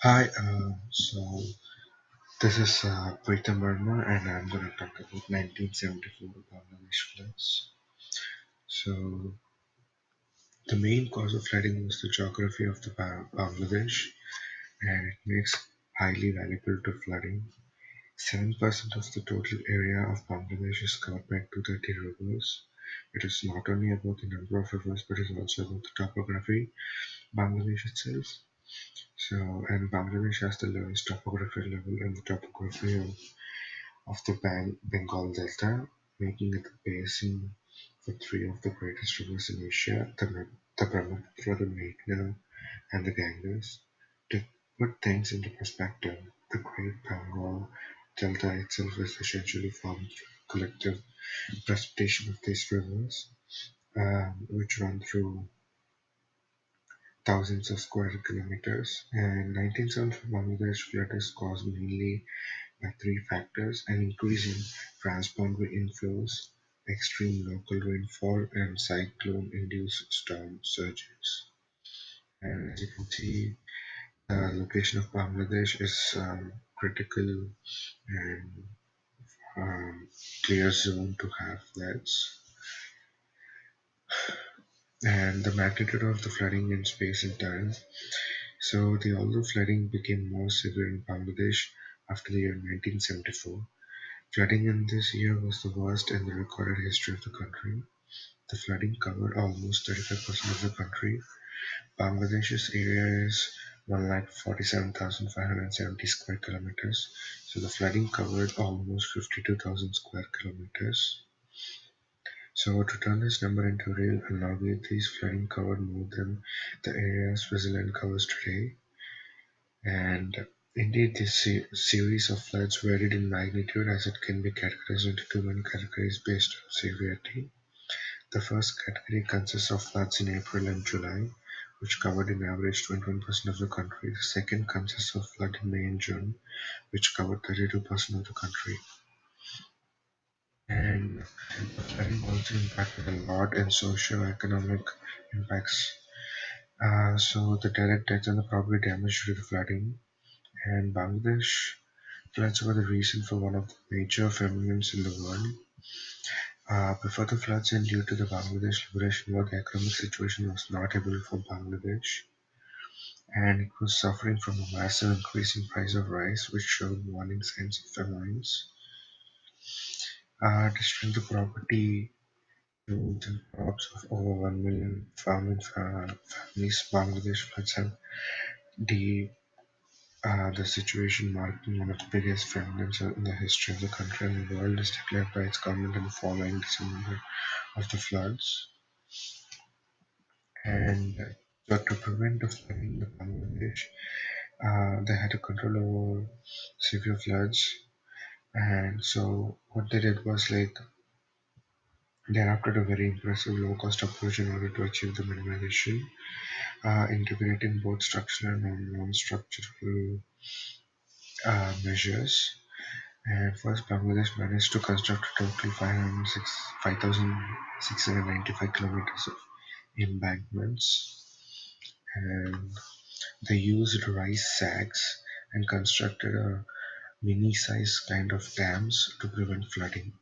Hi, so this is Preetham Varma, and I'm going to talk about 1974 Bangladesh floods. So, the main cause of flooding was the geography of the Bangladesh, and it makes highly valuable to flooding. 7% of the total area of Bangladesh is covered by 230 rivers. It is not only about the number of rivers, but it is also about the topography, Bangladesh itself. So, and Bangladesh has the lowest topographic level in the topography of the Bengal Delta, making it the basin for three of the greatest rivers in Asia, the Brahmaputra, the Meghna, and the Ganges. To put things into perspective, the Great Bengal Delta itself is essentially formed through collective precipitation of these rivers, which run through thousands of square kilometers. And 1974 Bangladesh flood is caused mainly by three factors: an increase in transboundary inflows, extreme local rainfall, and cyclone-induced storm surges. And as you can see, the location of Bangladesh is critical and um, clear zone to have floods. And the magnitude of the flooding in space and time. So the although flooding became more severe in Bangladesh after the year 1974, flooding in this year was the worst in the recorded history of the country. The flooding covered almost 35% of the country. Bangladesh's area is 1,47,570 square kilometers, so the flooding covered almost 52,000 square kilometers. So to turn this number into real analogy, these flooding covered more than the area Switzerland covers today. And indeed, this series of floods varied in magnitude as it can be categorized into two main categories based on severity. The first category consists of floods in April and July, which covered an average 21% of the country. The second consists of flood in May and June, which covered 32% of the country. And flooding also impacted a lot in socio-economic impacts. So the direct deaths and the property damage due to flooding. And Bangladesh floods were the reason for one of the major famines in the world. Before the floods and due to the Bangladesh Liberation War, the economic situation was not able for Bangladesh, and it was suffering from a massive increase in price of rice, which showed warning signs of famines. Destroying the property, fields, and crops of over 1 million farming families, Bangladesh floods have the the situation marking one of the biggest famines in the history of the country, and the world is declared by its government in the following December of the floods. And so to prevent the flooding in Bangladesh, they had to control over severe floods. And so what they did was like they adopted a very impressive low-cost approach in order to achieve the minimization, integrating both structural and non-structural measures. And first, Bangladesh managed to construct a total 5,695 kilometers of embankments, and they used rice sacks and constructed a mini-sized kind of dams to prevent flooding.